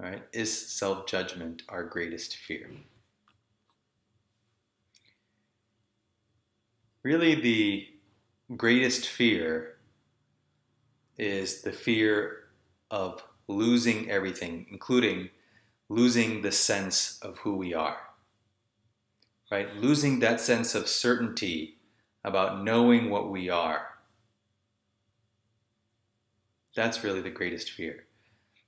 All right, is self-judgment our greatest fear? Really, the greatest fear is the fear of losing everything, including losing the sense of who we are, right? Losing that sense of certainty about knowing what we are. That's really the greatest fear.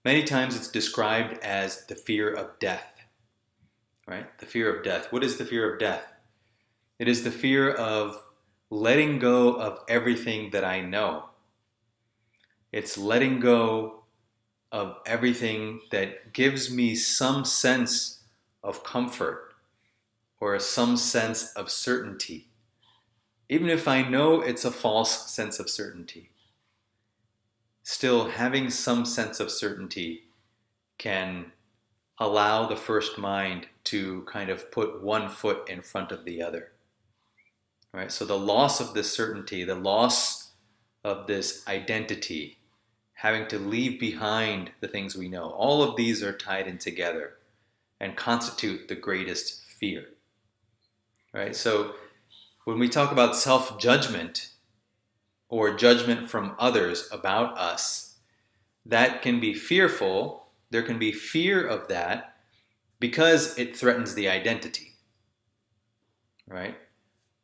Many times it's described as the fear of death, right? The fear of death. What is the fear of death? It is the fear of letting go of everything that I know. It's letting go of everything that gives me some sense of comfort or some sense of certainty, even if I know it's a false sense of certainty. Still, having some sense of certainty can allow the first mind to kind of put one foot in front of the other. Right? So the loss of this certainty, the loss of this identity, having to leave behind the things we know, all of these are tied in together and constitute the greatest fear. Right? So when we talk about self-judgment or judgment from others about us, that can be fearful. There can be fear of that because it threatens the identity. Right?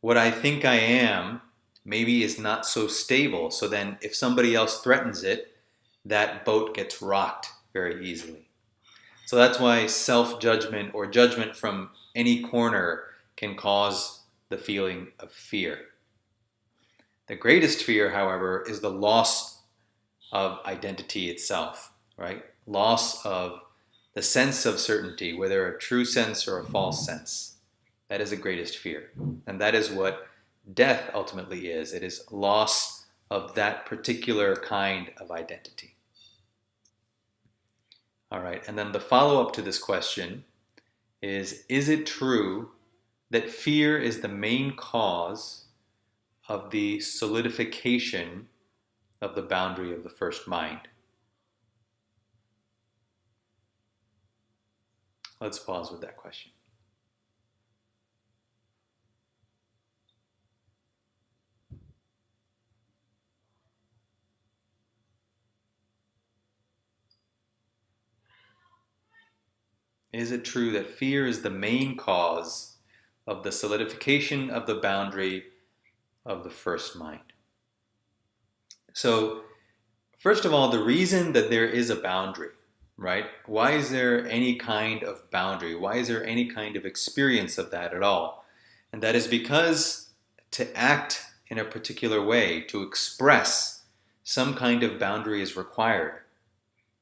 What I think I am maybe is not so stable. So then if somebody else threatens it, that boat gets rocked very easily. So that's why self-judgment or judgment from any corner can cause the feeling of fear. The greatest fear, however, is the loss of identity itself, right? Loss of the sense of certainty, whether a true sense or a false sense. That is the greatest fear. And that is what death ultimately is. It is loss of that particular kind of identity. All right, and then the follow-up to this question is it true that fear is the main cause of the solidification of the boundary of the first mind? Let's pause with that question. Is it true that fear is the main cause of the solidification of the boundary of the first mind? So, first of all, the reason that there is a boundary, right? Why is there any kind of boundary? Why is there any kind of experience of that at all? And that is because to act in a particular way, to express some kind of boundary is required,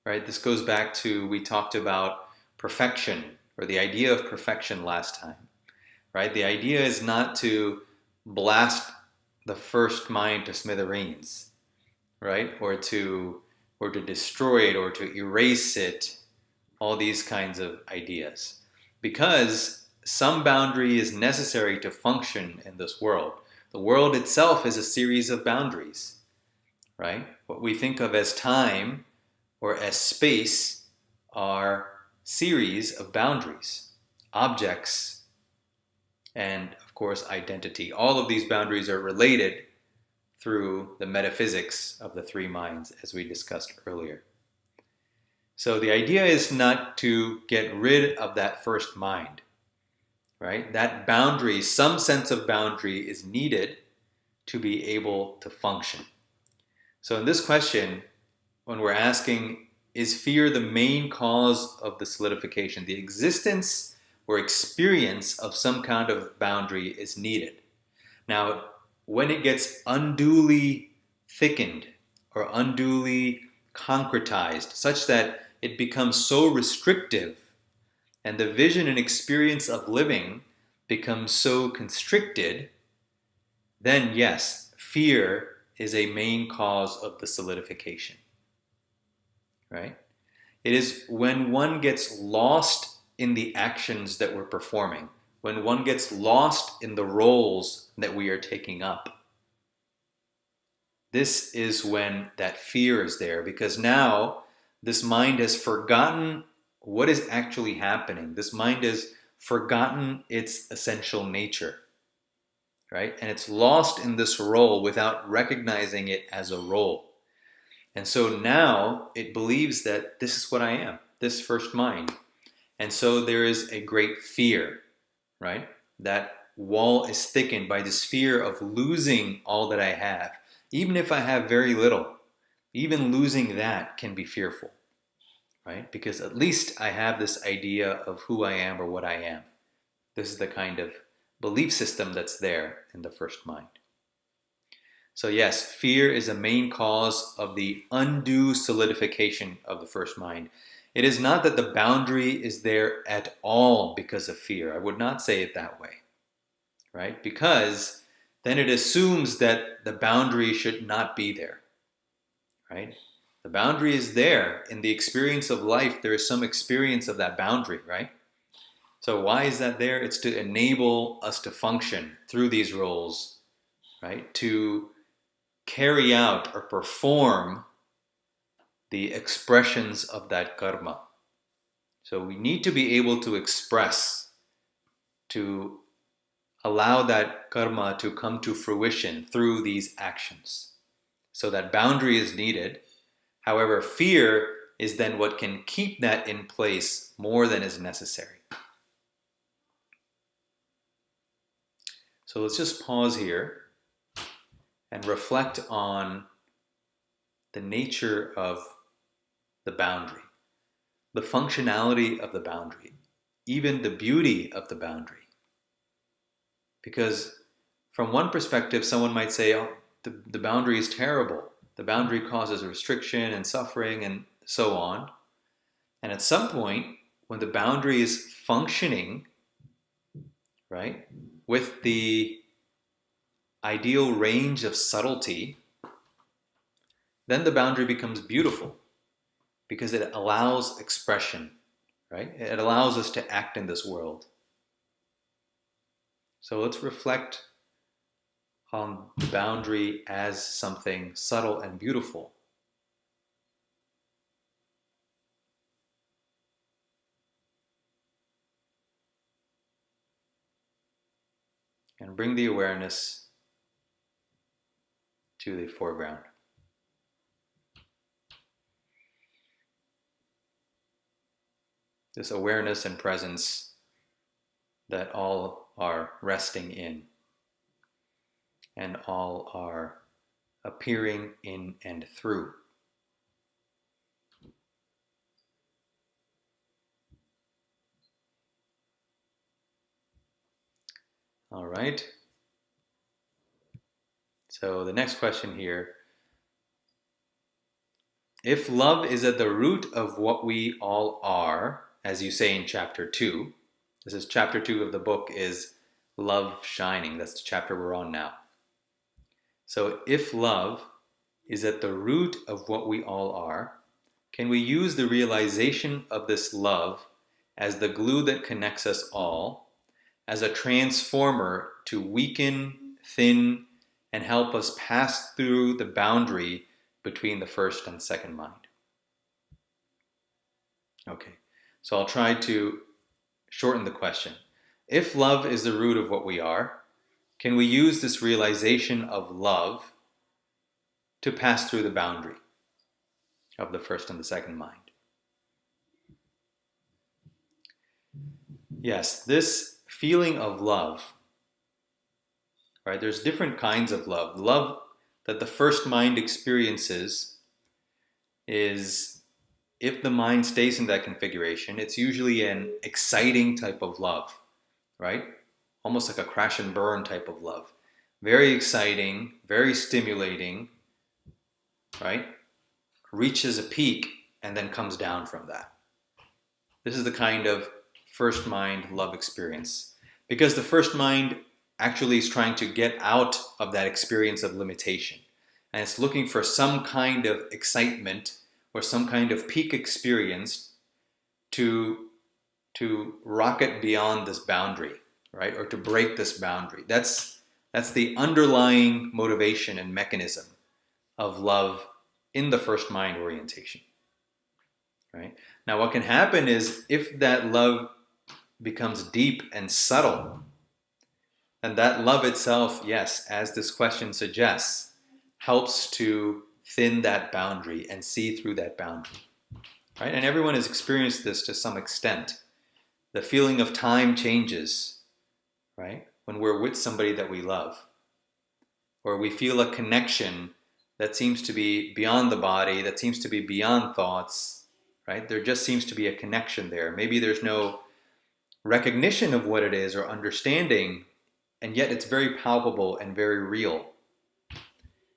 right? This goes back to, we talked about perfection, or the idea of perfection last time, right? The idea is not to blast the first mind to smithereens, right? Or to destroy it, or to erase it, all these kinds of ideas. Because some boundary is necessary to function in this world. The world itself is a series of boundaries, right? What we think of as time or as space are series of boundaries, objects, and of course identity. All of these boundaries are related through the metaphysics of the three minds, as we discussed earlier. So the idea is not to get rid of that first mind, right? That boundary, some sense of boundary is needed to be able to function. So in this question, when we're asking, is fear the main cause of the solidification? The existence or experience of some kind of boundary is needed. Now, when it gets unduly thickened or unduly concretized, such that it becomes so restrictive and the vision and experience of living becomes so constricted, then yes, fear is a main cause of the solidification. Right? It is when one gets lost in the actions that we're performing, when one gets lost in the roles that we are taking up. This is when that fear is there, because now this mind has forgotten what is actually happening. This mind has forgotten its essential nature, right? And it's lost in this role without recognizing it as a role. And so now it believes that this is what I am, this first mind. And so there is a great fear, right? That wall is thickened by this fear of losing all that I have. Even if I have very little, even losing that can be fearful, right? Because at least I have this idea of who I am or what I am. This is the kind of belief system that's there in the first mind. So yes, fear is a main cause of the undue solidification of the first mind. It is not that the boundary is there at all because of fear. I would not say it that way, right? Because then it assumes that the boundary should not be there, right? The boundary is there. In the experience of life, there is some experience of that boundary, right? So why is that there? It's to enable us to function through these roles, right? To carry out or perform the expressions of that karma. So we need to be able to express, to allow that karma to come to fruition through these actions. So that boundary is needed. However, fear is then what can keep that in place more than is necessary. So let's just pause here and reflect on the nature of the boundary, the functionality of the boundary, even the beauty of the boundary. Because from one perspective, someone might say, oh, the boundary is terrible. The boundary causes restriction and suffering and so on. And at some point, when the boundary is functioning, right, with the ideal range of subtlety, then the boundary becomes beautiful because it allows expression, right? It allows us to act in this world. So let's reflect on the boundary as something subtle and beautiful. And bring the awareness to the foreground. This awareness and presence that all are resting in and all are appearing in and through. All right. So the next question here, if love is at the root of what we all are, as you say in chapter 2, this is chapter 2 of the book is Love Shining. That's the chapter we're on now. So if love is at the root of what we all are, can we use the realization of this love as the glue that connects us all, as a transformer to weaken, thin, and help us pass through the boundary between the first and second mind? Okay, so I'll try to shorten the question. If love is the root of what we are, can we use this realization of love to pass through the boundary of the first and the second mind? Yes, this feeling of love, right? There's different kinds of love. Love that the first mind experiences is, if the mind stays in that configuration, it's usually an exciting type of love, right? Almost like a crash and burn type of love. Very exciting, very stimulating, right? Reaches a peak and then comes down from that. This is the kind of first mind love experience. Because the first mind actually is trying to get out of that experience of limitation. And it's looking for some kind of excitement or some kind of peak experience to rocket beyond this boundary, right? Or to break this boundary. That's the underlying motivation and mechanism of love in the first mind orientation, right? Now, what can happen is if that love becomes deep and subtle, and that love itself, yes, as this question suggests, helps to thin that boundary and see through that boundary, right? And everyone has experienced this to some extent. The feeling of time changes, right? When we're with somebody that we love, or we feel a connection that seems to be beyond the body, that seems to be beyond thoughts, right? There just seems to be a connection there. Maybe there's no recognition of what it is or understanding, and yet it's very palpable and very real.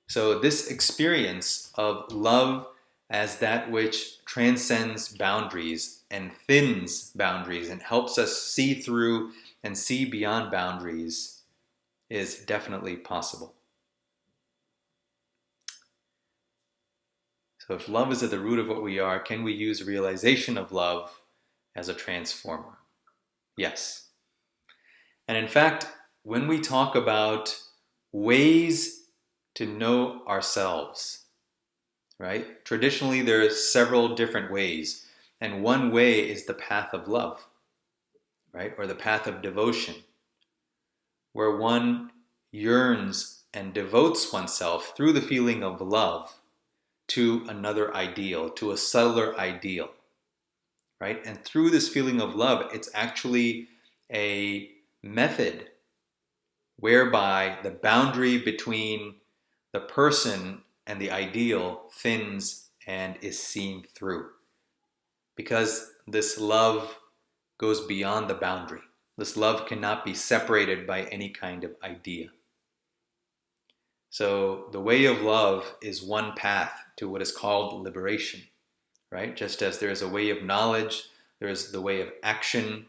So this experience of love as that which transcends boundaries and thins boundaries and helps us see through and see beyond boundaries is definitely possible. So if love is at the root of what we are, can we use realization of love as a transformer? Yes. And in fact, when we talk about ways to know ourselves, right? Traditionally, there are several different ways. And one way is the path of love, right? Or the path of devotion, where one yearns and devotes oneself through the feeling of love to another ideal, to a subtler ideal, right? And through this feeling of love, it's actually a method whereby the boundary between the person and the ideal thins and is seen through. Because this love goes beyond the boundary. This love cannot be separated by any kind of idea. So the way of love is one path to what is called liberation, right? Just as there is a way of knowledge, there is the way of action.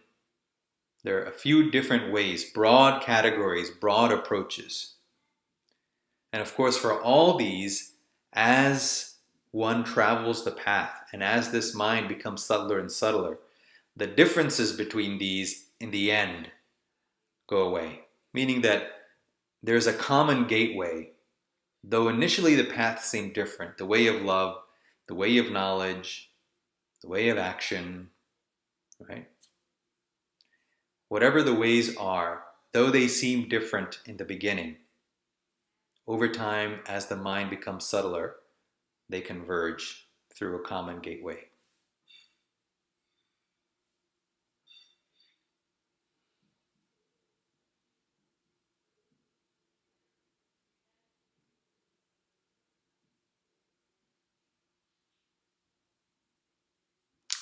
There are a few different ways, broad categories, broad approaches. And of course, for all these, as one travels the path and as this mind becomes subtler and subtler, the differences between these in the end go away. Meaning that there's a common gateway. Though initially the paths seem different, the way of love, the way of knowledge, the way of action, right? Whatever the ways are, though they seem different in the beginning, over time, as the mind becomes subtler, they converge through a common gateway.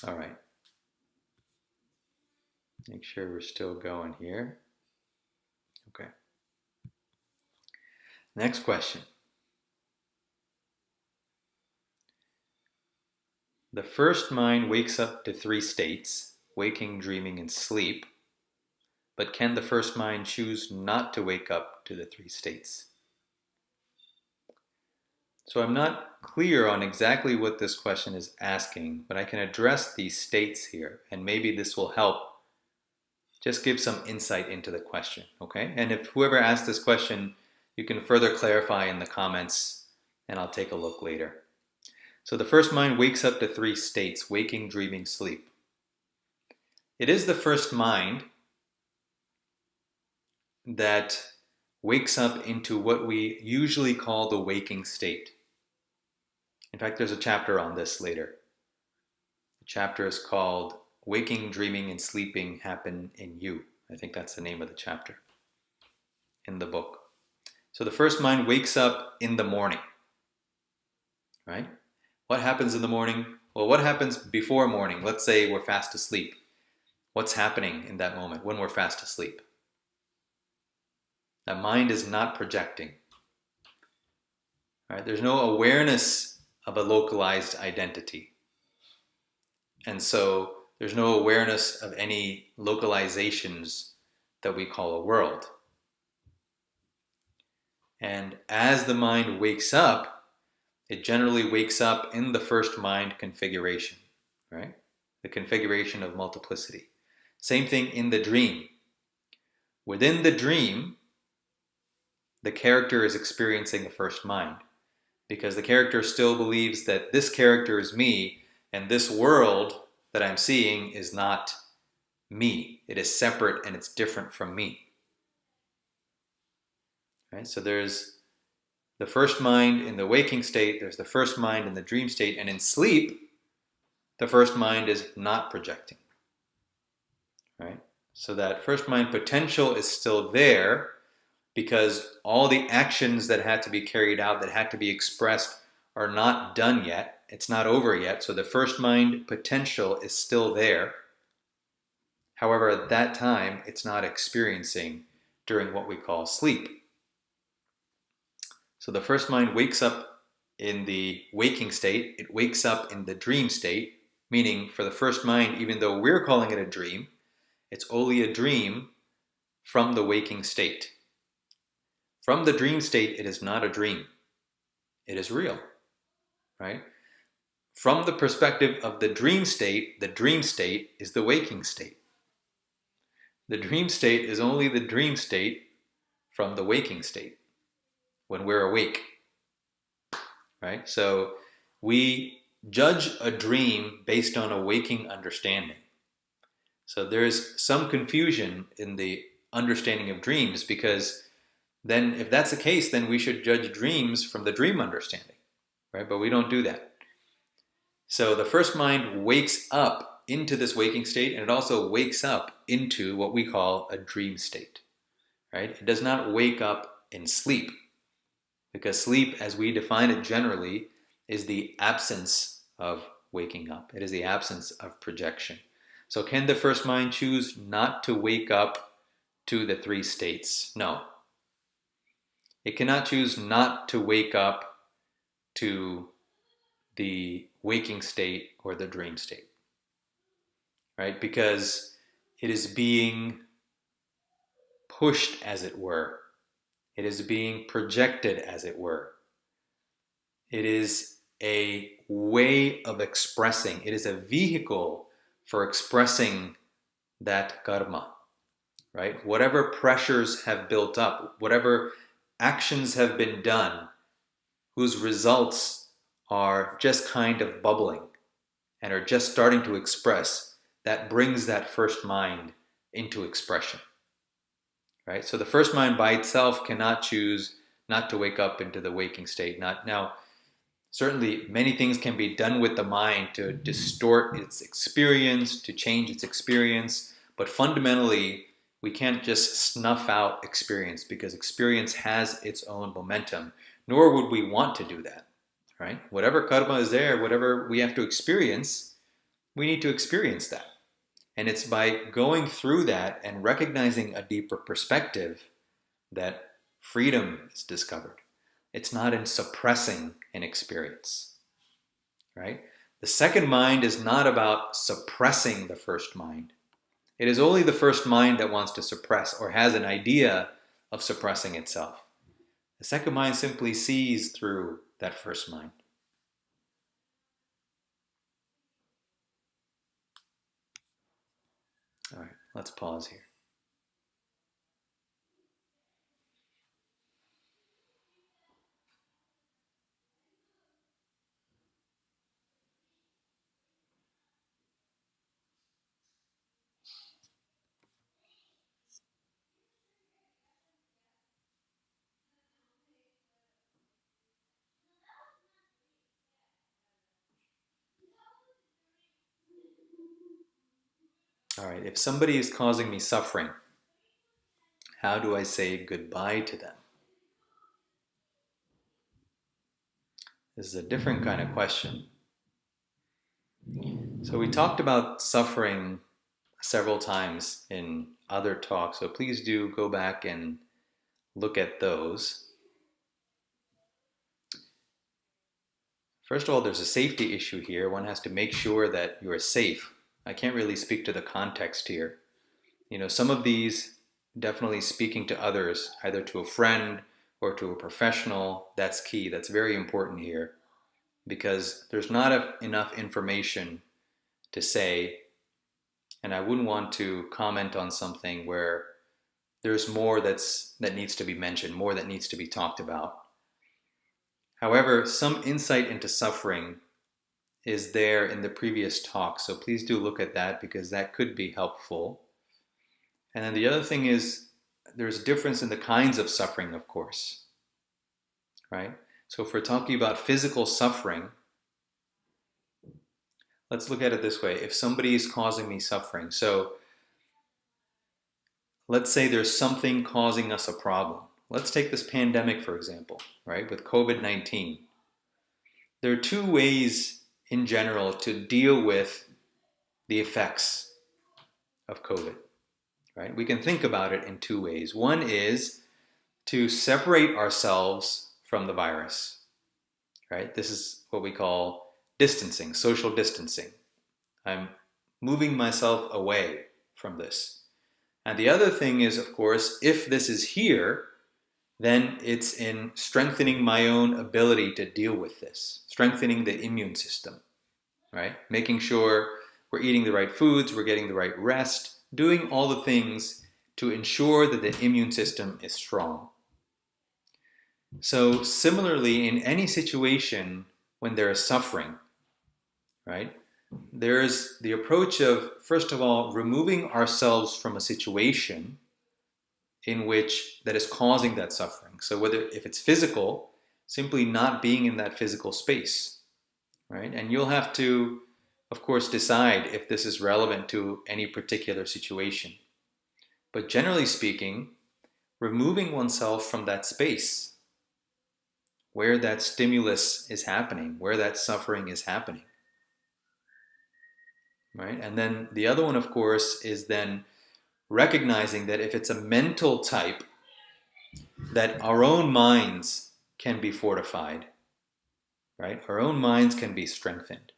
All right. Make sure we're still going here. Okay. Next question. The first mind wakes up to three states, waking, dreaming, and sleep. But can the first mind choose not to wake up to the three states? So I'm not clear on exactly what this question is asking, but I can address these states here, and maybe this will help just give some insight into the question, okay? And if whoever asked this question, you can further clarify in the comments, and I'll take a look later. So the first mind wakes up to three states, waking, dreaming, sleep. It is the first mind that wakes up into what we usually call the waking state. In fact, there's a chapter on this later. The chapter is called Waking, Dreaming, and Sleeping Happen in You. I think that's the name of the chapter in the book. So the first mind wakes up in the morning, right? What happens in the morning? Well, what happens before morning? Let's say we're fast asleep. What's happening in that moment when we're fast asleep? That mind is not projecting. Right? There's no awareness of a localized identity. And so there's no awareness of any localizations that we call a world. And as the mind wakes up, it generally wakes up in the first mind configuration, right? The configuration of multiplicity. Same thing in the dream. Within the dream, the character is experiencing the first mind because the character still believes that this character is me and this world that I'm seeing is not me. It is separate and it's different from me. Right? So there's the first mind in the waking state, there's the first mind in the dream state, and in sleep, the first mind is not projecting. Right? So that first mind potential is still there because all the actions that had to be carried out, that had to be expressed, are not done yet. It's not over yet. So the first mind potential is still there. However, at that time, it's not experiencing during what we call sleep. So the first mind wakes up in the waking state. It wakes up in the dream state, meaning for the first mind, even though we're calling it a dream, it's only a dream from the waking state. From the dream state, it is not a dream. It is real, right? From the perspective of the dream state is the waking state. The dream state is only the dream state from the waking state, when we're awake, right? So we judge a dream based on a waking understanding. So there's some confusion in the understanding of dreams, because then if that's the case, then we should judge dreams from the dream understanding, right? But we don't do that. So the first mind wakes up into this waking state, and it also wakes up into what we call a dream state, right? It does not wake up in sleep, because sleep, as we define it generally, is the absence of waking up. It is the absence of projection. So can the first mind choose not to wake up to the three states? No. It cannot choose not to wake up to the waking state or the dream state, right? Because it is being pushed, as it were. It is being projected, as it were. It is a way of expressing. It is a vehicle for expressing that karma, right? Whatever pressures have built up, whatever actions have been done, whose results are just kind of bubbling and are just starting to express, that brings that first mind into expression, right? So the first mind by itself cannot choose not to wake up into the waking state. Now, certainly many things can be done with the mind to distort its experience, to change its experience, but fundamentally, we can't just snuff out experience, because experience has its own momentum, nor would we want to do that, right? Whatever karma is there, whatever we have to experience, we need to experience that. And it's by going through that and recognizing a deeper perspective that freedom is discovered. It's not in suppressing an experience, right? The second mind is not about suppressing the first mind. It is only the first mind that wants to suppress or has an idea of suppressing itself. The second mind simply sees through that first mind. All right, let's pause here. All right, if somebody is causing me suffering, how do I say goodbye to them? This is a different kind of question. So we talked about suffering several times in other talks, so please do go back and look at those. First of all, there's a safety issue here. One has to make sure that you are safe. I can't really speak to the context here. Some of these, definitely speaking to others, either to a friend or to a professional, that's key. That's very important here, because there's not enough information to say, and I wouldn't want to comment on something where there's more that needs to be mentioned, more that needs to be talked about. However, some insight into suffering is there in the previous talk. So please do look at that because that could be helpful. And then the other thing is there's a difference in the kinds of suffering, of course, right? So if we're talking about physical suffering, let's look at it this way. If somebody is causing me suffering, so let's say there's something causing us a problem. Let's take this pandemic, for example, right? With COVID-19. There are two ways in general to deal with the effects of COVID, right? We can think about it in two ways. One is to separate ourselves from the virus, right? This is what we call distancing, social distancing. I'm moving myself away from this. And the other thing is, of course, if this is here, then it's in strengthening my own ability to deal with this, strengthening the immune system, right? Making sure we're eating the right foods, we're getting the right rest, doing all the things to ensure that the immune system is strong. So similarly, in any situation when there is suffering, right, there's the approach of, first of all, removing ourselves from a situation in which that is causing that suffering. So whether if it's physical, simply not being in that physical space, right? And you'll have to, of course, decide if this is relevant to any particular situation. But generally speaking, removing oneself from that space where that stimulus is happening, where that suffering is happening, right? And then the other one, of course, is then recognizing that if it's a mental type, that our own minds can be fortified, right? Our own minds can be strengthened.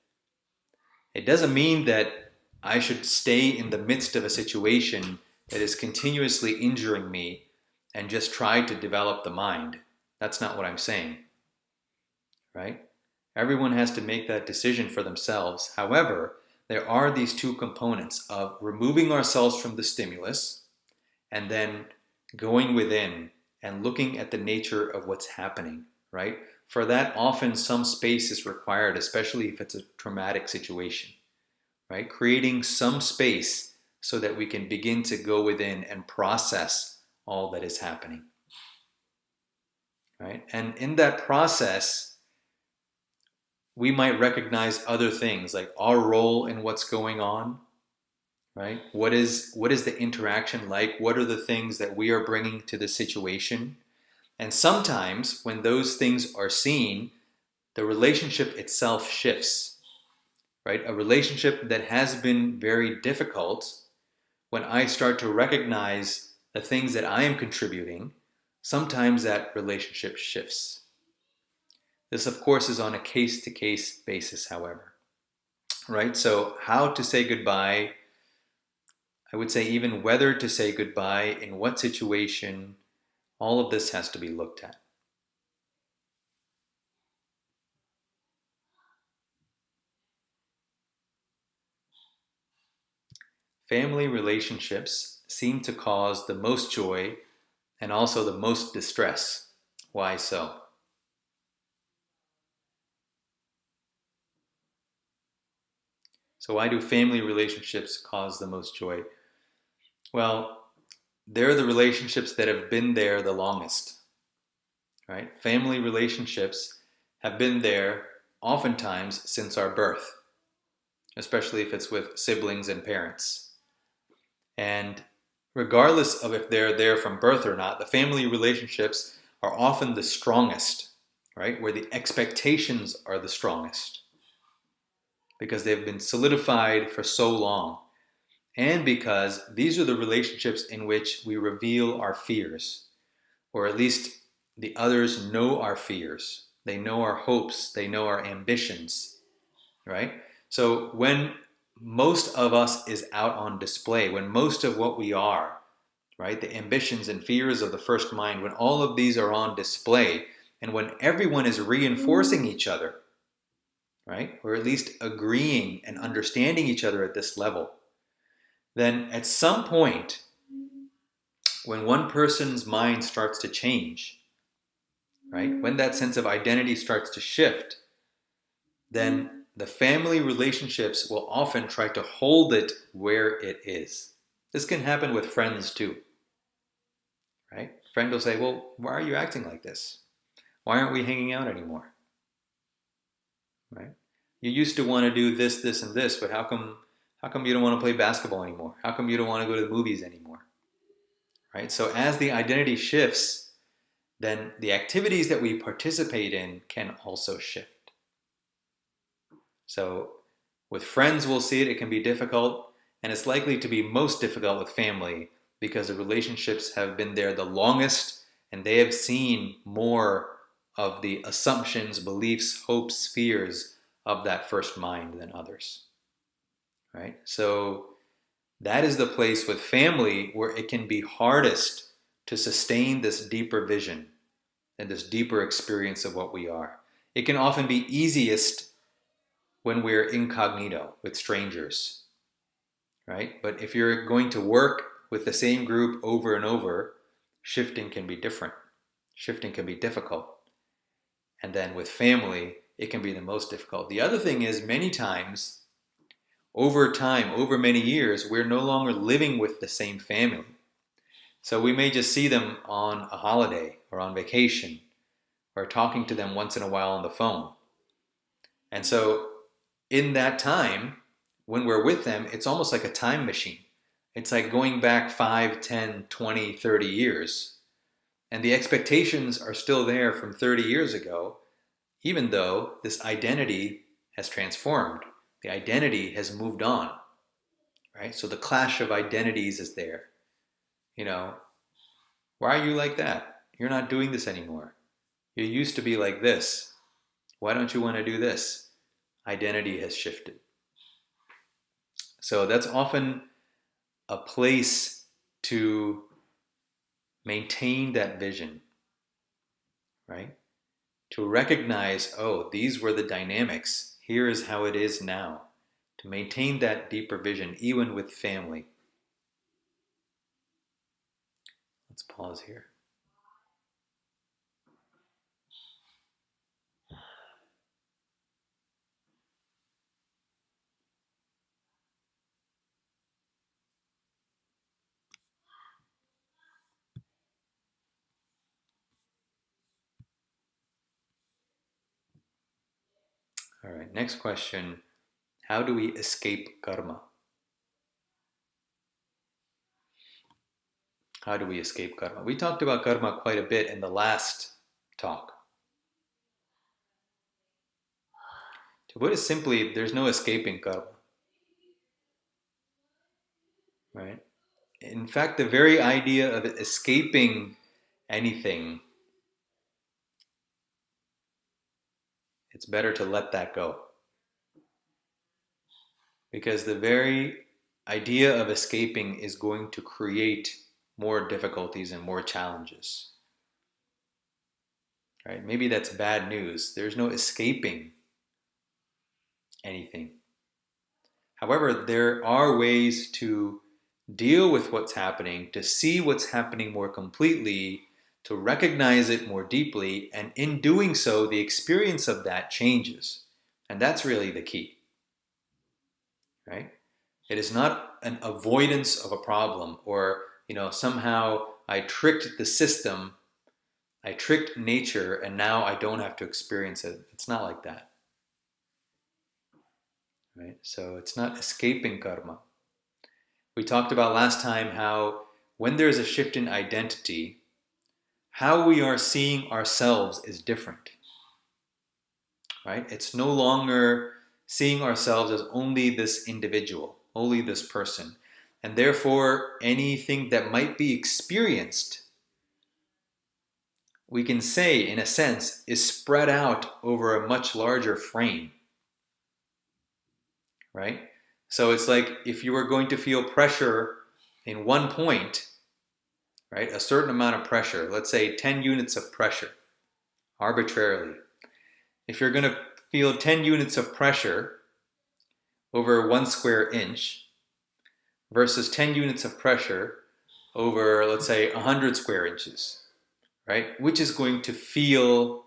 It doesn't mean that I should stay in the midst of a situation that is continuously injuring me and just try to develop the mind. That's not what I'm saying, right? Everyone has to make that decision for themselves. However, there are these two components of removing ourselves from the stimulus and then going within and looking at the nature of what's happening, right? For that, often some space is required, especially if it's a traumatic situation, right? Creating some space so that we can begin to go within and process all that is happening, right? And in that process, we might recognize other things like our role in what's going on, right? What is the interaction like? What are the things that we are bringing to the situation? And sometimes when those things are seen, the relationship itself shifts, right? A relationship that has been very difficult, when I start to recognize the things that I am contributing, sometimes that relationship shifts. This, of course, is on a case-to-case basis, however, right? So how to say goodbye, I would say even whether to say goodbye, in what situation, all of this has to be looked at. Family relationships seem to cause the most joy and also the most distress. Why so? So why do family relationships cause the most joy? Well, they're the relationships that have been there the longest, right? Family relationships have been there oftentimes since our birth, especially if it's with siblings and parents. And regardless of if they're there from birth or not, the family relationships are often the strongest, right? Where the expectations are the strongest because they've been solidified for so long. And because these are the relationships in which we reveal our fears, or at least the others know our fears. They know our hopes, they know our ambitions, right? So when most of us is out on display, when most of what we are, right, the ambitions and fears of the first mind, when all of these are on display, and when everyone is reinforcing each other, right, or at least agreeing and understanding each other at this level, then at some point, when one person's mind starts to change, right, when that sense of identity starts to shift, then the family relationships will often try to hold it where it is. This can happen with friends too, right? Friend will say, well, why are you acting like this? Why aren't we hanging out anymore? Right? You used to want to do this, this, and this, but how come you don't want to play basketball anymore? How come you don't want to go to the movies anymore? Right? So as the identity shifts, then the activities that we participate in can also shift. So with friends, we'll see it, it can be difficult, and it's likely to be most difficult with family because the relationships have been there the longest and they have seen more of the assumptions, beliefs, hopes, fears of that first mind than others. Right? So that is the place with family where it can be hardest to sustain this deeper vision and this deeper experience of what we are. It can often be easiest when we're incognito with strangers, right? But if you're going to work with the same group over and over, shifting can be different. Shifting can be difficult. And then with family, it can be the most difficult. The other thing is many times, over time, over many years, we're no longer living with the same family. So we may just see them on a holiday or on vacation or talking to them once in a while on the phone. And so in that time, when we're with them, it's almost like a time machine. It's like going back 5, 10, 20, 30 years. And the expectations are still there from 30 years ago, even though this identity has transformed. The identity has moved on, right? So the clash of identities is there. You know, why are you like that? You're not doing this anymore. You used to be like this. Why don't you want to do this? Identity has shifted. So that's often a place to maintain that vision, right? To recognize, oh, these were the dynamics. Here is how it is now. To maintain that deeper vision, even with family. Let's pause here. All right, next question. How do we escape karma? How do we escape karma? We talked about karma quite a bit in the last talk. To put it simply, there's no escaping karma, right? In fact, the very idea of escaping anything, it's better to let that go. Because the very idea of escaping is going to create more difficulties and more challenges. Right? Maybe that's bad news. There's no escaping anything. However, there are ways to deal with what's happening, to see what's happening more completely, to recognize it more deeply, and in doing so, the experience of that changes. And that's really the key. Right? It is not an avoidance of a problem or, somehow I tricked the system, I tricked nature, and now I don't have to experience it. It's not like that. Right? So it's not escaping karma. We talked about last time how when there's a shift in identity, how we are seeing ourselves is different. Right? It's no longer seeing ourselves as only this individual, only this person. And therefore, anything that might be experienced, we can say, in a sense, is spread out over a much larger frame. Right? So it's like if you were going to feel pressure in one point, right, a certain amount of pressure, let's say 10 units of pressure, arbitrarily. If you're going to feel 10 units of pressure over 1 square inch versus 10 units of pressure over, let's say, 100 square inches, right? Which is going to feel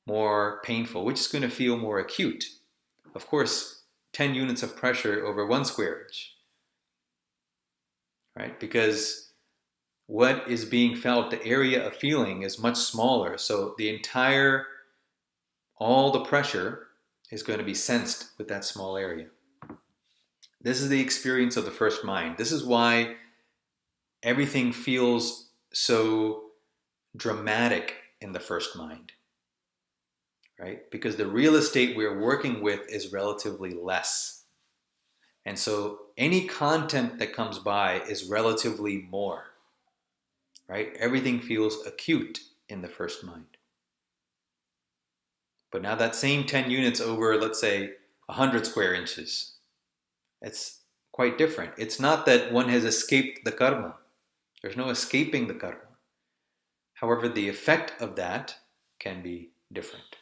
more painful? Which is going to feel more acute? Of course, 10 units of pressure over 1 square inch, right? Because what is being felt, the area of feeling is much smaller. So all the pressure is going to be sensed with that small area. This is the experience of the first mind. This is why everything feels so dramatic in the first mind, right? Because the real estate we're working with is relatively less. And so any content that comes by is relatively more, right? Everything feels acute in the first mind. But now that same 10 units over, let's say, 100 square inches, it's quite different. It's not that one has escaped the karma. There's no escaping the karma. However, the effect of that can be different.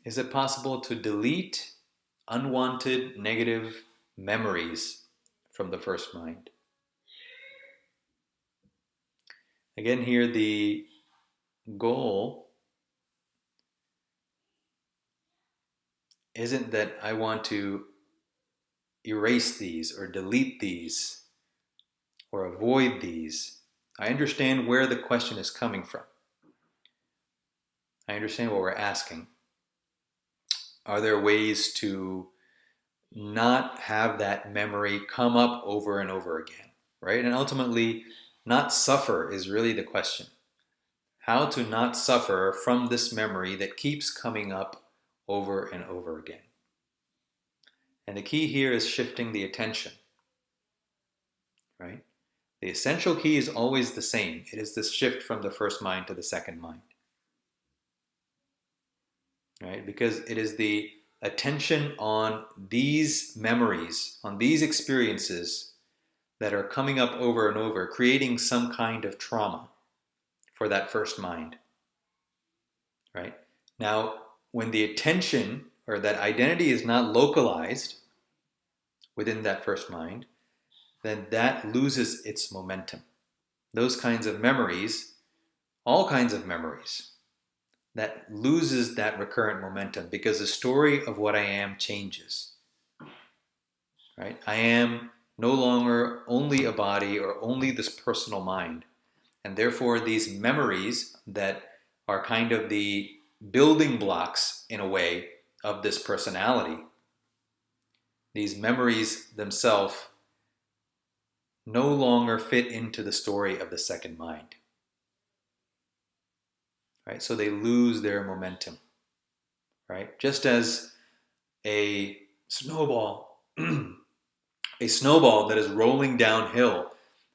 Is it possible to delete unwanted negative memories from the first mind? Again, here the goal isn't that I want to erase these or delete these or avoid these. I understand where the question is coming from. I understand what we're asking. Are there ways to not have that memory come up over and over again, right? And ultimately, not suffer is really the question. How to not suffer from this memory that keeps coming up over and over again. And the key here is shifting the attention, right? The essential key is always the same. It is this shift from the first mind to the second mind, right? Because it is the attention on these memories, on these experiences that are coming up over and over, creating some kind of trauma for that first mind, right? Now, when the attention or that identity is not localized within that first mind, then that loses its momentum. Those kinds of memories, all kinds of memories, that loses that recurrent momentum because the story of what I am changes, right? I am no longer only a body or only this personal mind. And therefore, these memories that are kind of the building blocks, in a way, of this personality, these memories themselves no longer fit into the story of the second mind, right? So they lose their momentum, right? Just as a snowball, a snowball that is rolling downhill,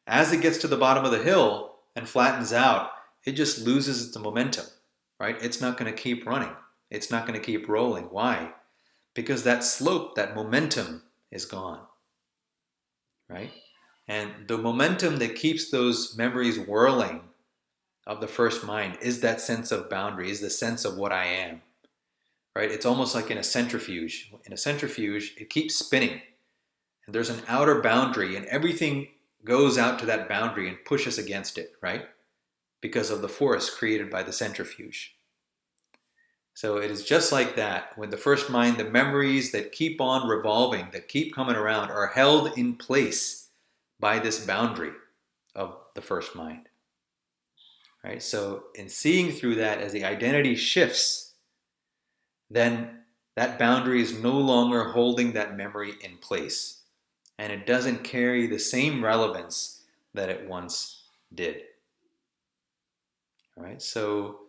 as it gets to the bottom of the hill and flattens out, it just loses its momentum, right? It's not going to keep running. It's not going to keep rolling. Why? Because that slope, that momentum is gone, right? And the momentum that keeps those memories whirling of the first mind is that sense of boundary, is the sense of what I am, right? It's almost like in a centrifuge. In a centrifuge, it keeps spinning, and there's an outer boundary, and everything goes out to that boundary and pushes against it, right? Because of the force created by the centrifuge. So it is just like that. When the first mind, the memories that keep on revolving, that keep coming around, are held in place by this boundary of the first mind. Right? So in seeing through that, as the identity shifts, then that boundary is no longer holding that memory in place. And it doesn't carry the same relevance that it once did. All right? So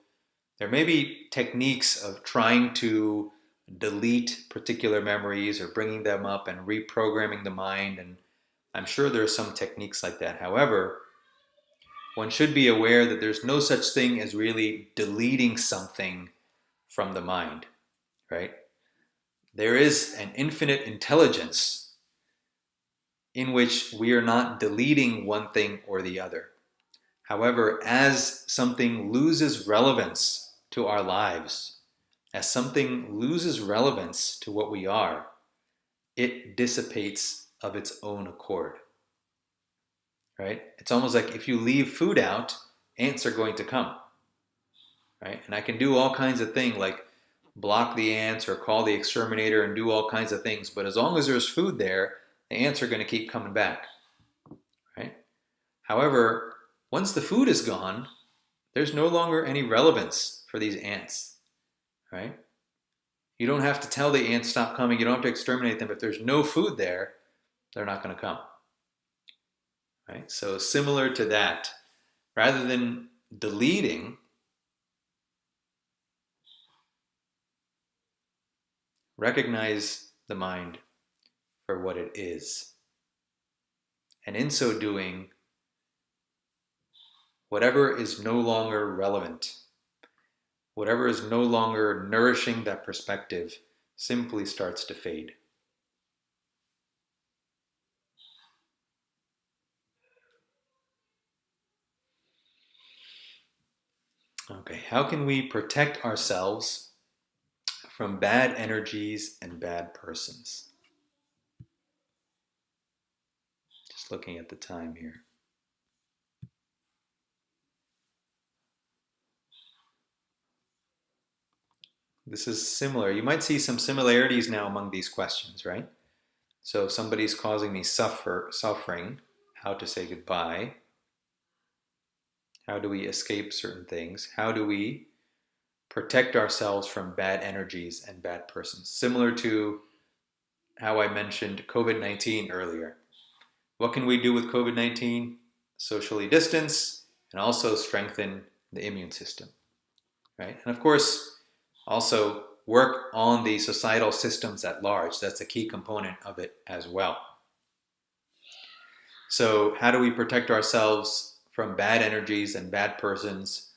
there may be techniques of trying to delete particular memories or bringing them up and reprogramming the mind, and I'm sure there are some techniques like that. However, one should be aware that there's no such thing as really deleting something from the mind, right? There is an infinite intelligence in which we are not deleting one thing or the other. However, as something loses relevance to our lives, as something loses relevance to what we are, it dissipates of its own accord. right? It's almost like if you leave food out, ants are going to come, right? And I can do all kinds of things like block the ants or call the exterminator and do all kinds of things, but as long as there's food there, the ants are going to keep coming back, right? However, once the food is gone, there's no longer any relevance for these ants, right? You don't have to tell the ants stop coming. You don't have to exterminate them. If there's no food there, they're not going to come, right? So similar to that, rather than deleting, recognize the mind for what it is. And in so doing, whatever is no longer relevant, whatever is no longer nourishing that perspective, simply starts to fade. Okay, how can we protect ourselves from bad energies and bad persons? Just looking at the time here. This is similar. You might see some similarities now among these questions, right? So if somebody's causing me suffering, how to say goodbye? How do we escape certain things? How do we protect ourselves from bad energies and bad persons? Similar to how I mentioned COVID-19 earlier. What can we do with COVID-19? Socially distance and also strengthen the immune system, right? And of course, also work on the societal systems at large. That's a key component of it as well. So how do we protect ourselves from bad energies and bad persons?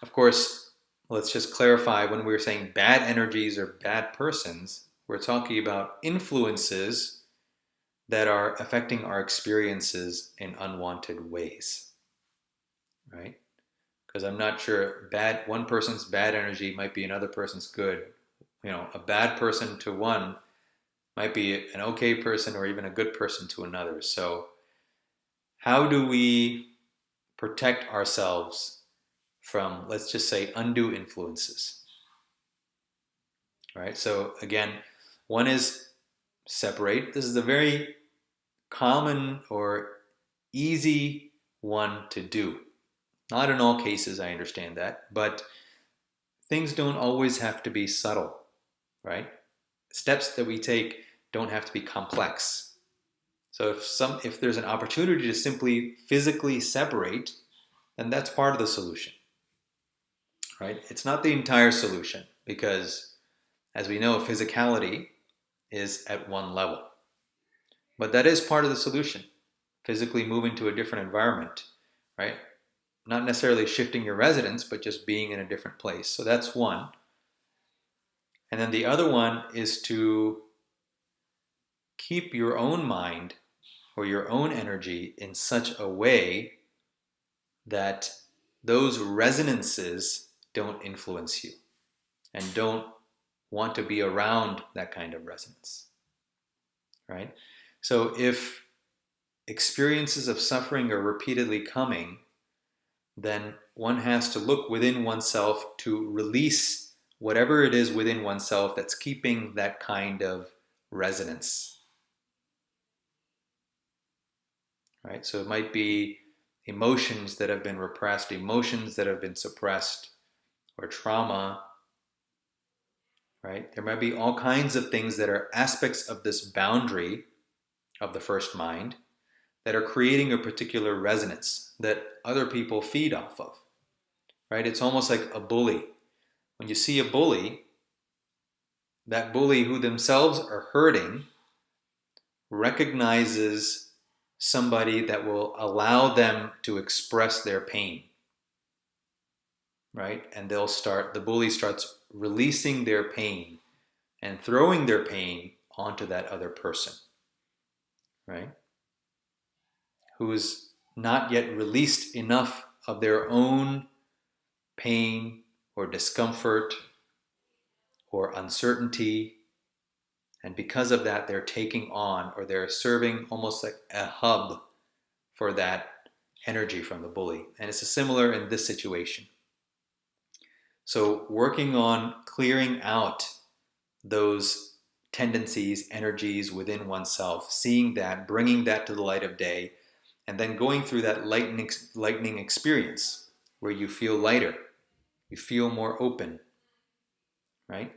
Of course, let's just clarify, when we're saying bad energies or bad persons, we're talking about influences that are affecting our experiences in unwanted ways, right? Because I'm not sure, one person's bad energy might be another person's good. You know, a bad person to one might be an okay person or even a good person to another. So how do we protect ourselves from, let's just say, undue influences, right? So again, one is separate. This is a very common or easy one to do. Not in all cases, I understand that, but things don't always have to be subtle, right? Steps that we take don't have to be complex. So if there's an opportunity to simply physically separate, then that's part of the solution, right? It's not the entire solution because, as we know, physicality is at one level. But that is part of the solution, physically moving to a different environment, right? Not necessarily shifting your residence, but just being in a different place. So that's one. And then the other one is to keep your own mind or your own energy in such a way that those resonances don't influence you and don't want to be around that kind of resonance, right? So if experiences of suffering are repeatedly coming, then one has to look within oneself to release whatever it is within oneself that's keeping that kind of resonance, right? So it might be emotions that have been repressed, emotions that have been suppressed, or trauma, right? There might be all kinds of things that are aspects of this boundary of the first mind that are creating a particular resonance that other people feed off of, right? It's almost like a bully. When you see a bully, that bully who themselves are hurting recognizes somebody that will allow them to express their pain, right? And the bully starts releasing their pain and throwing their pain onto that other person, right? Who is not yet released enough of their own pain or discomfort or uncertainty. And because of that, they're taking on, or they're serving almost like a hub for that energy from the bully. And it's similar in this situation. So working on clearing out those tendencies, energies within oneself, seeing that, bringing that to the light of day, and then going through that lightning experience where you feel lighter, you feel more open, right?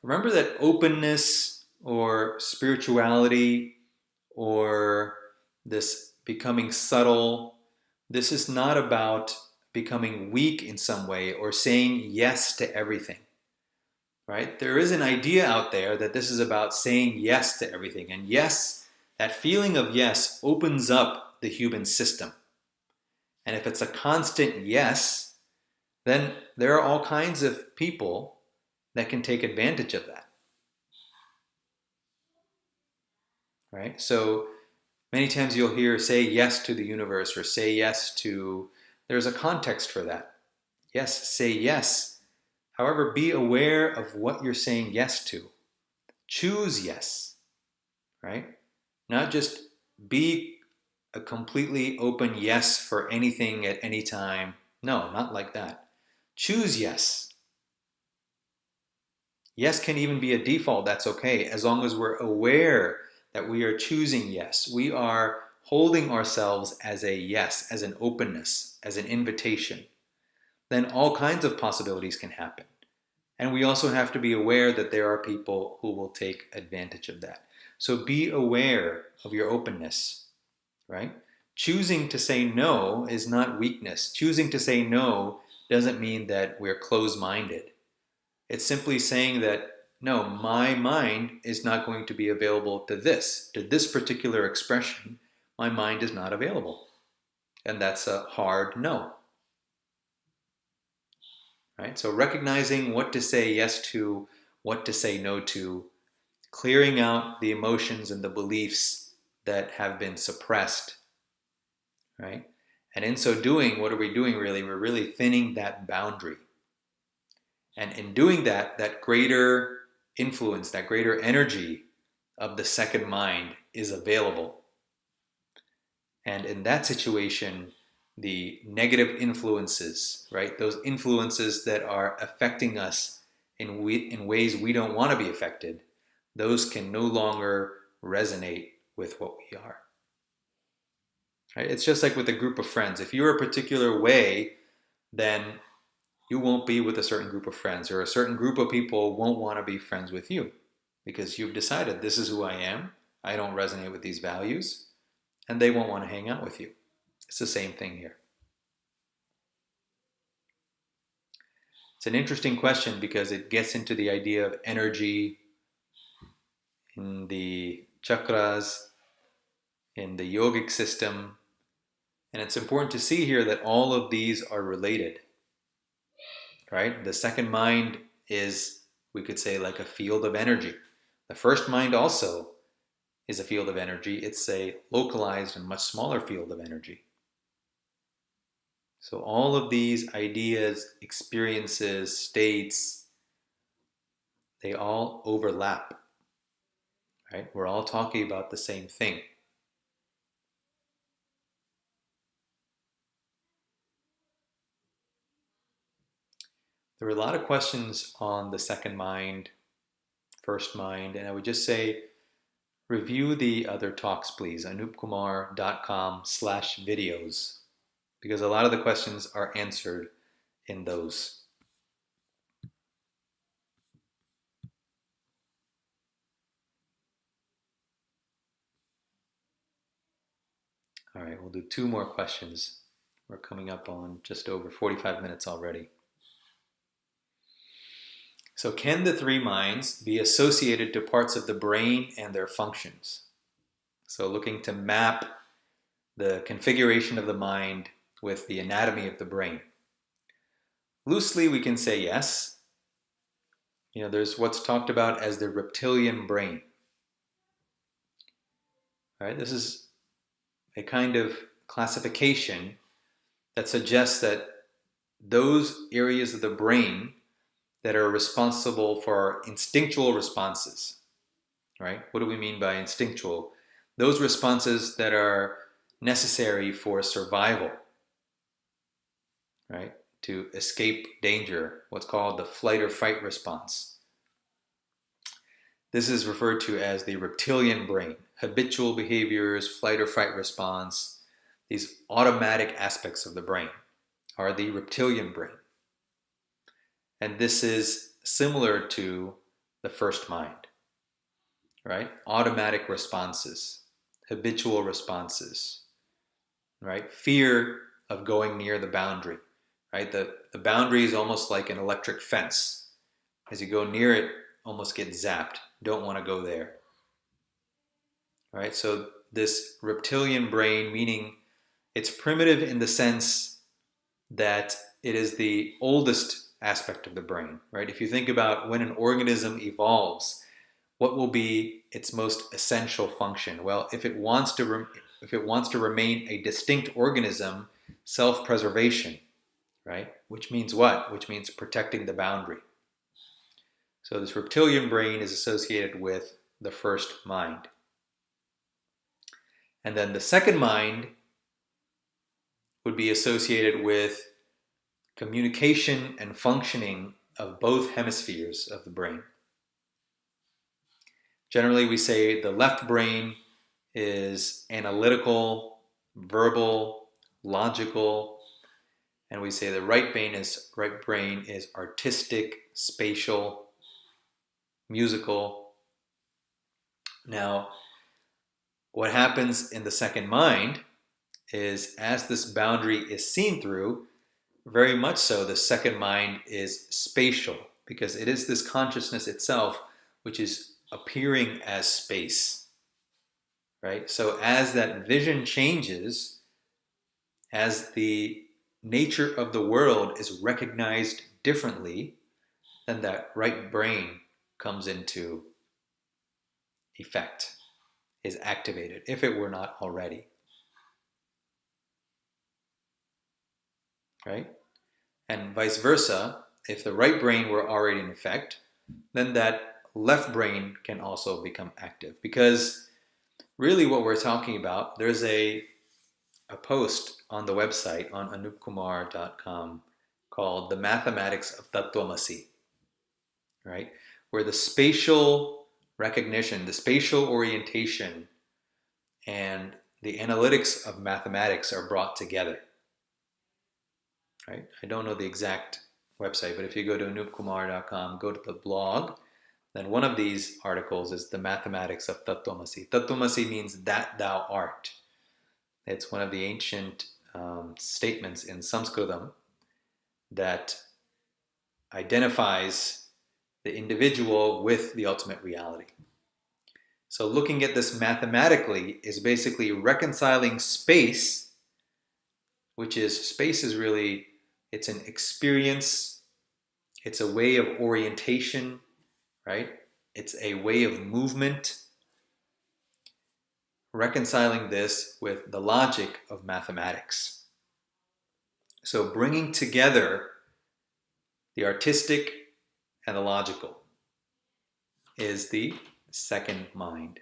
Remember that openness or spirituality or this becoming subtle, this is not about becoming weak in some way or saying yes to everything, right? There is an idea out there that this is about saying yes to everything. And yes, that feeling of yes opens up the human system. And if it's a constant yes, then there are all kinds of people that can take advantage of that, right? So many times you'll hear say yes to the universe or say yes to, there's a context for that. Yes, say yes. However, be aware of what you're saying yes to. Choose yes, right? Not just be a completely open yes for anything at any time. No, not like that. Choose yes. Yes can even be a default, that's okay, as long as we're aware that we are choosing yes. We are holding ourselves as a yes, as an openness, as an invitation. Then all kinds of possibilities can happen. And we also have to be aware that there are people who will take advantage of that. So be aware of your openness, right? Choosing to say no is not weakness. Choosing to say no doesn't mean that we're closed-minded. It's simply saying that, no, my mind is not going to be available to this particular expression. My mind is not available. And that's a hard no. Right? So recognizing what to say yes to, what to say no to, clearing out the emotions and the beliefs that have been suppressed, right? And in so doing, what are we doing really? We're really thinning that boundary. And in doing that, that greater influence, that greater energy of the second mind is available. And in that situation, the negative influences, right? Those influences that are affecting us in ways we don't want to be affected, those can no longer resonate with what we are. Right? It's just like with a group of friends. If you're a particular way, then you won't be with a certain group of friends, or a certain group of people won't want to be friends with you because you've decided this is who I am. I don't resonate with these values, and they won't want to hang out with you. It's the same thing here. It's an interesting question because it gets into the idea of energy in the chakras, in the yogic system. And it's important to see here that all of these are related, right? The second mind is, we could say, like a field of energy. The first mind also is a field of energy. It's a localized and much smaller field of energy. So all of these ideas, experiences, states, they all overlap, right? We're all talking about the same thing. There are a lot of questions on the second mind, first mind, and I would just say review the other talks, please, anoopkumar.com/videos, because a lot of the questions are answered in those. All right, we'll do 2 more questions. We're coming up on just over 45 minutes already. So can the 3 minds be associated to parts of the brain and their functions? So looking to map the configuration of the mind with the anatomy of the brain. Loosely, we can say yes. You know, there's what's talked about as the reptilian brain. All right, this is a kind of classification that suggests that those areas of the brain that are responsible for instinctual responses, right? What do we mean by instinctual? Those responses that are necessary for survival, right? To escape danger, what's called the flight or fight response. This is referred to as the reptilian brain. Habitual behaviors, flight or fight response, these automatic aspects of the brain are the reptilian brain. And this is similar to the first mind, right? Automatic responses, habitual responses, right? Fear of going near the boundary, right? The boundary is almost like an electric fence. As you go near it, almost get zapped. Don't want to go there, right? So this reptilian brain, meaning it's primitive in the sense that it is the oldest aspect of the brain, right? If you think about when an organism evolves, what will be its most essential function? Well, if it wants to remain a distinct organism, self-preservation, right? Which means what? Which means protecting the boundary. So this reptilian brain is associated with the first mind. And then the second mind would be associated with communication and functioning of both hemispheres of the brain. Generally, we say the left brain is analytical, verbal, logical, and we say the right brain is artistic, spatial, musical. Now, what happens in the second mind is as this boundary is seen through, very much so, the second mind is spatial because it is this consciousness itself which is appearing as space, right? So as that vision changes, as the nature of the world is recognized differently, then that right brain comes into effect, is activated, if it were not already, right? And vice versa, if the right brain were already in effect, then that left brain can also become active. Because really what we're talking about, there's a post on the website on anoopkumar.com called The Mathematics of Tattvamasi, right? Where the spatial recognition, the spatial orientation, and the analytics of mathematics are brought together, right? I don't know the exact website, but if you go to anoopkumar.com, go to the blog, then one of these articles is The Mathematics of Tattvamasi. Tattvamasi means that thou art. It's one of the ancient statements in Sanskritam that identifies the individual with the ultimate reality. So looking at this mathematically is basically reconciling space, which is, space is really, it's an experience, it's a way of orientation, right? It's a way of movement. Reconciling this with the logic of mathematics. So bringing together the artistic and the logical is the second mind.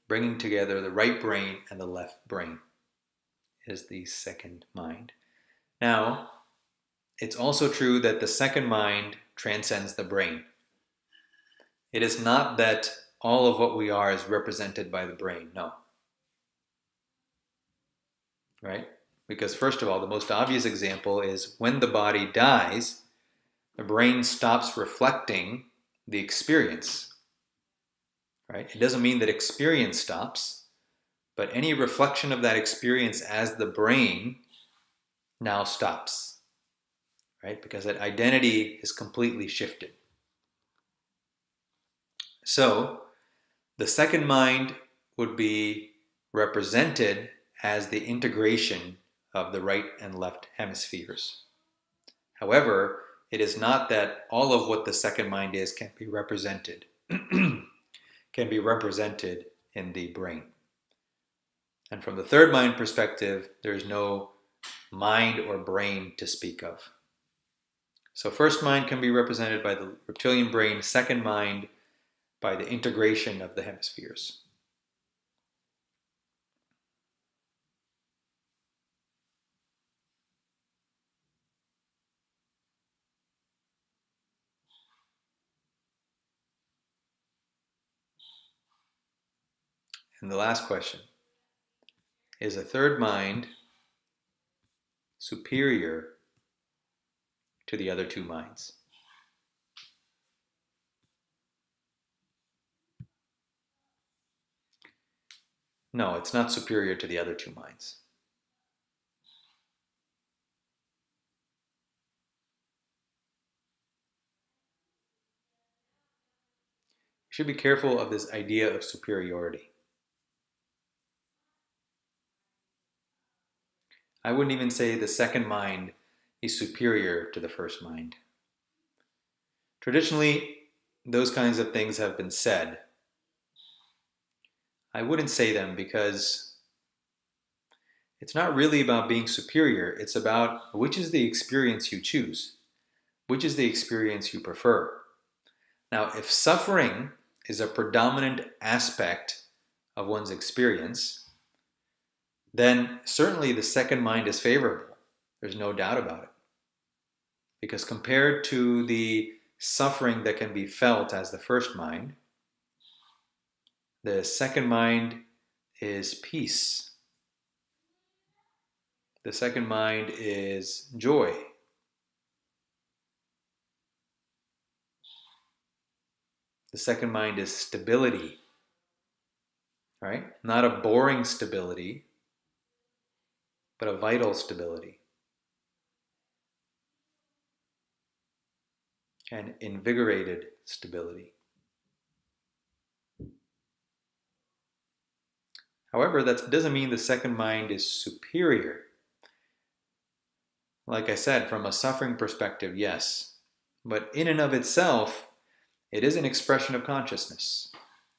Bringing together the right brain and the left brain is the second mind. Now, it's also true that the second mind transcends the brain. It is not that all of what we are is represented by the brain, no. Right? Because first of all, the most obvious example is when the body dies, the brain stops reflecting the experience, right? It doesn't mean that experience stops, but any reflection of that experience as the brain now stops, right? Because that identity is completely shifted. So the second mind would be represented as the integration of the right and left hemispheres. However, it is not that all of what the second mind is can be represented, can be represented in the brain. And from the third mind perspective, there's no mind or brain to speak of. So first mind can be represented by the reptilian brain, second mind by the integration of the hemispheres. And the last question, is a third mind superior to the other two minds? No, it's not superior to the other two minds. You should be careful of this idea of superiority. I wouldn't even say the second mind is superior to the first mind. Traditionally, those kinds of things have been said. I wouldn't say them because it's not really about being superior. It's about which is the experience you choose, which is the experience you prefer. Now, if suffering is a predominant aspect of one's experience, then certainly the second mind is favorable. There's no doubt about it. Because compared to the suffering that can be felt as the first mind, the second mind is peace. The second mind is joy. The second mind is stability, right? Not a boring stability, but a vital stability. And invigorated stability. However, that doesn't mean the second mind is superior. Like I said, from a suffering perspective, yes. But in and of itself, it is an expression of consciousness,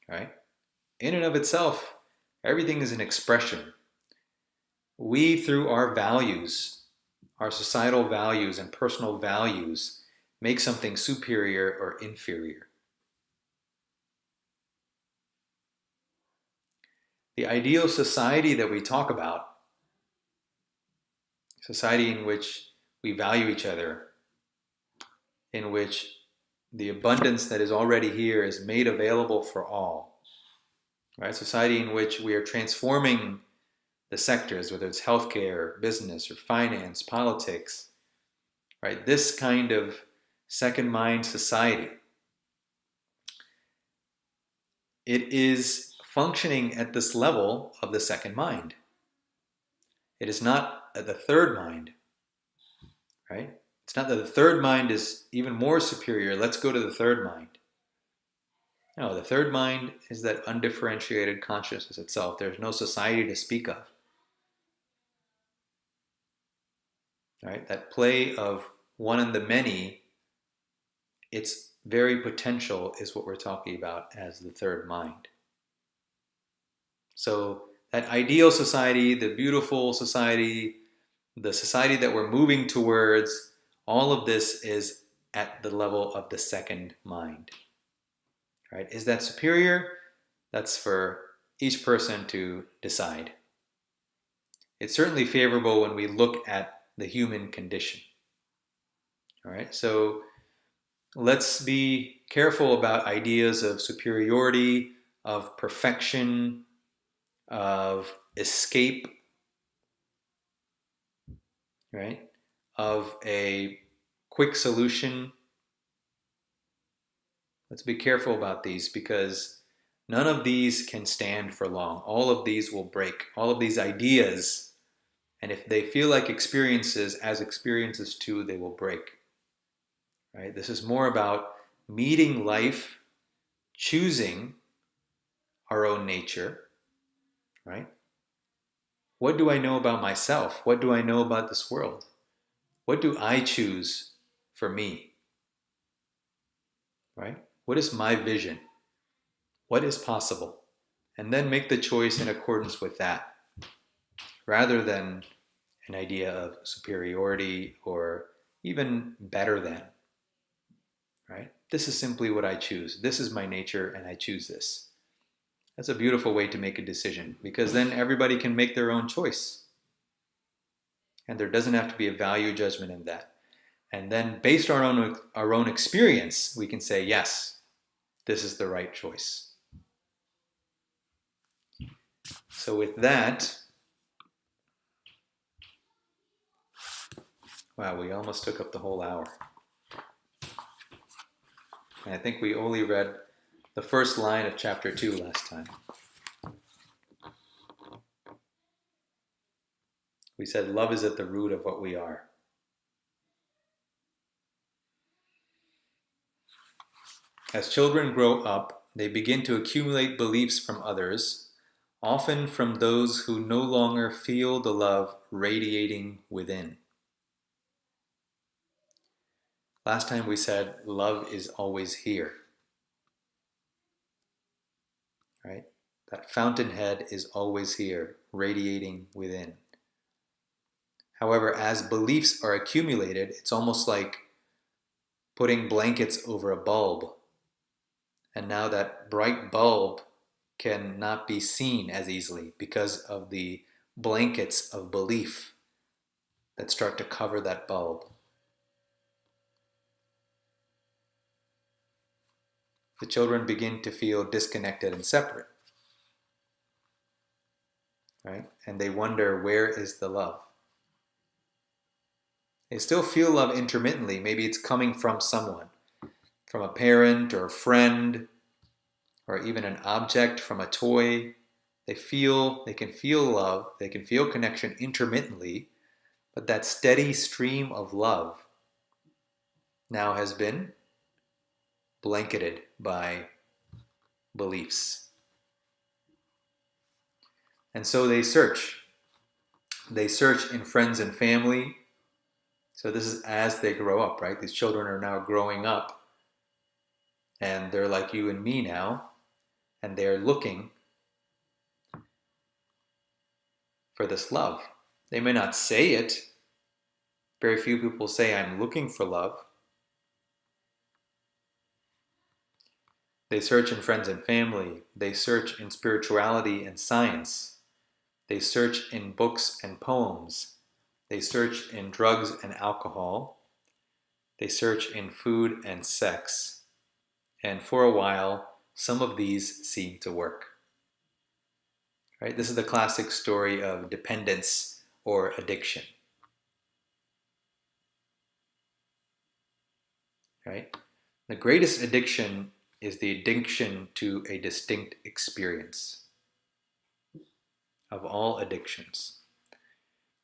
right? In and of itself, everything is an expression. We, through our values, our societal values and personal values, make something superior or inferior. The ideal society that we talk about, society in which we value each other, in which the abundance that is already here is made available for all, right? Society in which we are transforming the sectors, whether it's healthcare, business, or finance, politics, right? This kind of second mind society, it is functioning at this level of the second mind. It is not at the third mind, right? It's not that the third mind is even more superior. Let's go to the third mind. No, the third mind is that undifferentiated consciousness itself. There's no society to speak of. Right? That play of one and the many, its very potential is what we're talking about as the third mind. So that ideal society, the beautiful society, the society that we're moving towards, all of this is at the level of the second mind. Right? Is that superior? That's for each person to decide. It's certainly favorable when we look at the human condition. All right, so let's be careful about ideas of superiority, of perfection, of escape, right? Of a quick solution. Let's be careful about these because none of these can stand for long. All of these will break. All of these ideas, and if they feel like experiences, as experiences too, they will break. Right? This is more about meeting life, choosing our own nature, right? What do I know about myself? What do I know about this world? What do I choose for me, right? What is my vision? What is possible? And then make the choice in accordance with that, rather than an idea of superiority or even better than, right? This is simply what I choose. This is my nature and I choose this. That's a beautiful way to make a decision because then everybody can make their own choice. And there doesn't have to be a value judgment in that. And then based on our own experience, we can say, yes, this is the right choice. So with that, wow, we almost took up the whole hour. And I think we only read the first line of chapter 2 last time. We said love is at the root of what we are. As children grow up, they begin to accumulate beliefs from others, often from those who no longer feel the love radiating within. Last time we said love is always here, right? That fountainhead is always here, radiating within. However, as beliefs are accumulated, it's almost like putting blankets over a bulb. And now that bright bulb cannot be seen as easily because of the blankets of belief that start to cover that bulb. The children begin to feel disconnected and separate, right? And they wonder, where is the love? They still feel love intermittently. Maybe it's coming from someone, from a parent or a friend, or even an object, from a toy. They can feel love, they can feel connection intermittently, but that steady stream of love now has been blanketed by beliefs. And so they search. They search in friends and family. So this is as they grow up, right? These children are now growing up, and they're like you and me now, and they're looking for this love. They may not say it. Very few people say, I'm looking for love. They search in friends and family. They search in spirituality and science. They search in books and poems. They search in drugs and alcohol. They search in food and sex. And for a while, some of these seem to work. Right? This is the classic story of dependence or addiction. Right? The greatest addiction is the addiction to a distinct experience of all addictions.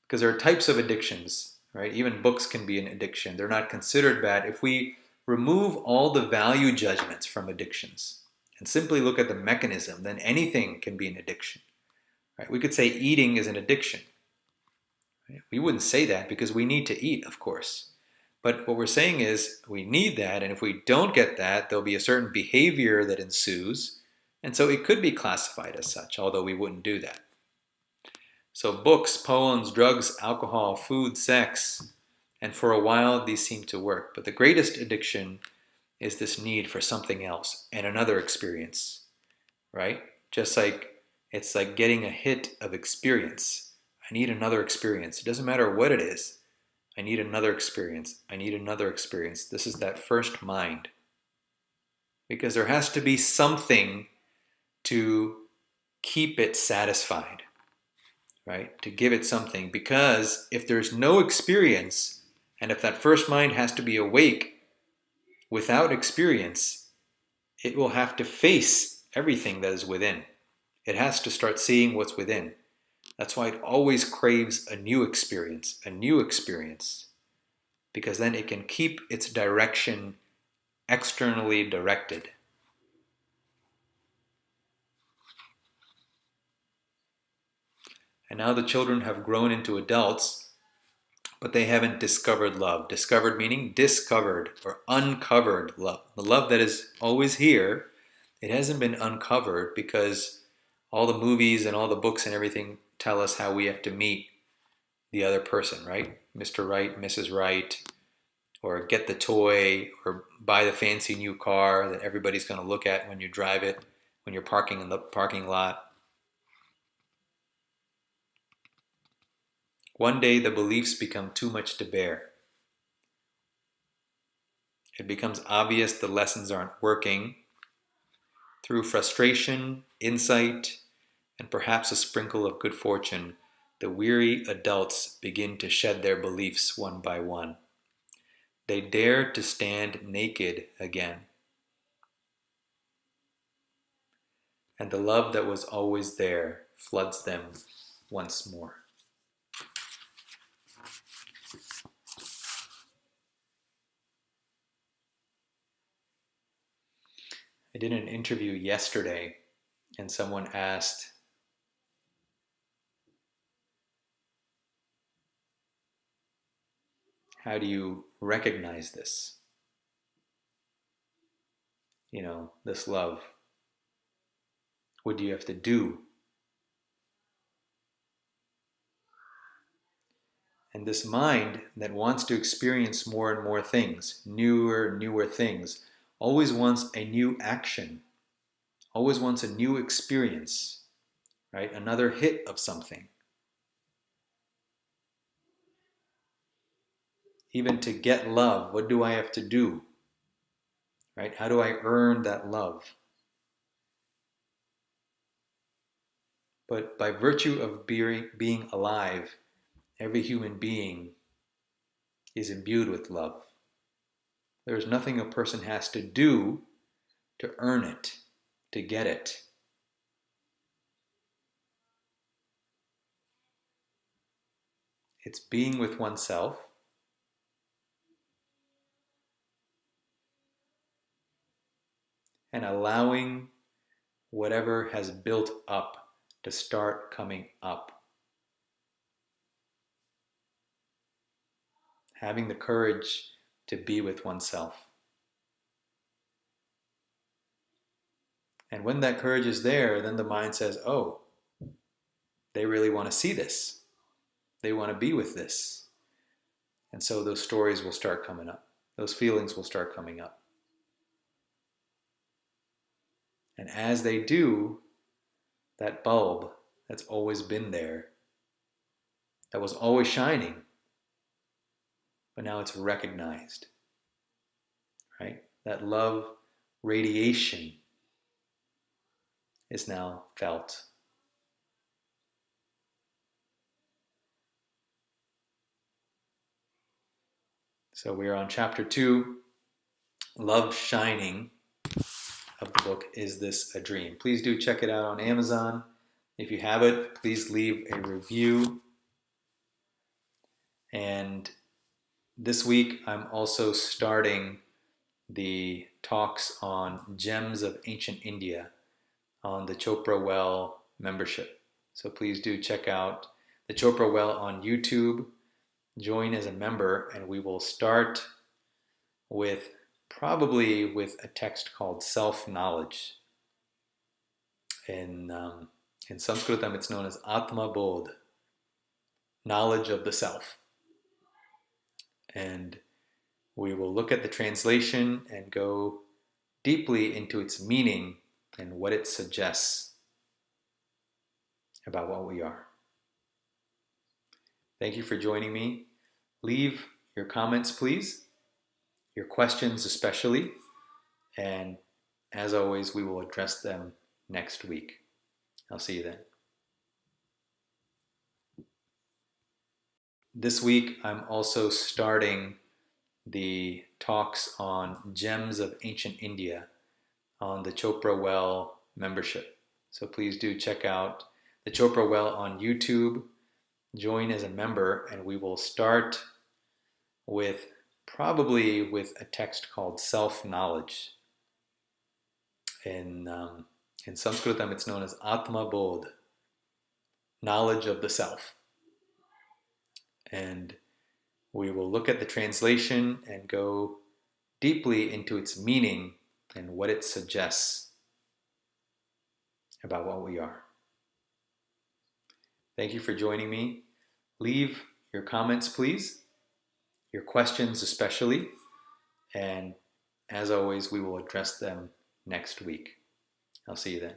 Because there are types of addictions, right? Even books can be an addiction. They're not considered bad. If we remove all the value judgments from addictions and simply look at the mechanism, then anything can be an addiction. Right? We could say eating is an addiction. Right? We wouldn't say that because we need to eat, of course. But what we're saying is we need that, and if we don't get that, there'll be a certain behavior that ensues, and so it could be classified as such, although we wouldn't do that. So books, poems, drugs, alcohol, food, sex, and for a while these seem to work. But the greatest addiction is this need for something else and another experience, right? Just like it's like getting a hit of experience. I need another experience. It doesn't matter what it is. I need another experience. I need another experience. This is that first mind. Because there has to be something to keep it satisfied, right? To give it something. Because if there's no experience, and if that first mind has to be awake without experience, it will have to face everything that is within. It has to start seeing what's within. That's why it always craves a new experience, because then it can keep its direction externally directed. And now the children have grown into adults, but they haven't discovered love. Discovered meaning discovered or uncovered love. The love that is always here, it hasn't been uncovered because all the movies and all the books and everything tell us how we have to meet the other person, right? Mr. Right, Mrs. Right, or get the toy, or buy the fancy new car that everybody's going to look at when you drive it, when you're parking in the parking lot. One day the beliefs become too much to bear. It becomes obvious the lessons aren't working. Through frustration, insight, and perhaps a sprinkle of good fortune, the weary adults begin to shed their beliefs one by one. They dare to stand naked again. And the love that was always there floods them once more. I did an interview yesterday, and someone asked, how do you recognize this? This love. What do you have to do? And this mind that wants to experience more and more things, newer things, always wants a new action, always wants a new experience, right? Another hit of something. Even to get love, what do I have to do? Right? How do I earn that love? But by virtue of being alive, every human being is imbued with love. There's nothing a person has to do to earn it, to get it. It's being with oneself and allowing whatever has built up to start coming up. Having the courage to be with oneself. And when that courage is there, then the mind says, oh, they really want to see this. They want to be with this. And so those stories will start coming up. Those feelings will start coming up. And as they do, that bulb that's always been there, that was always shining, but now it's recognized, right? That love radiation is now felt. So we are on chapter 2, Love Shining, of the book, Is This a Dream? Please do check it out on Amazon. If you have it, please leave a review. And this week, I'm also starting the talks on gems of ancient India on the Chopra Well membership. So please do check out the Chopra Well on YouTube. Join as a member, and we will start with probably with a text called Self-Knowledge. In Sanskritam, it's known as Atma Bodh, knowledge of the self. And we will look at the translation and go deeply into its meaning and what it suggests about what we are. Thank you for joining me. Leave your comments, please, your questions especially, and as always, we will address them next week. I'll see you then. This week, I'm also starting the talks on gems of ancient India on the Chopra Well membership. So please do check out the Chopra Well on YouTube. Join as a member, and we will start with probably with a text called Self-Knowledge. In Sanskritam, it's known as Atma Bodh, knowledge of the self. And we will look at the translation and go deeply into its meaning and what it suggests about what we are. Thank you for joining me. Leave your comments, please, your questions especially, and as always, we will address them next week. I'll see you then.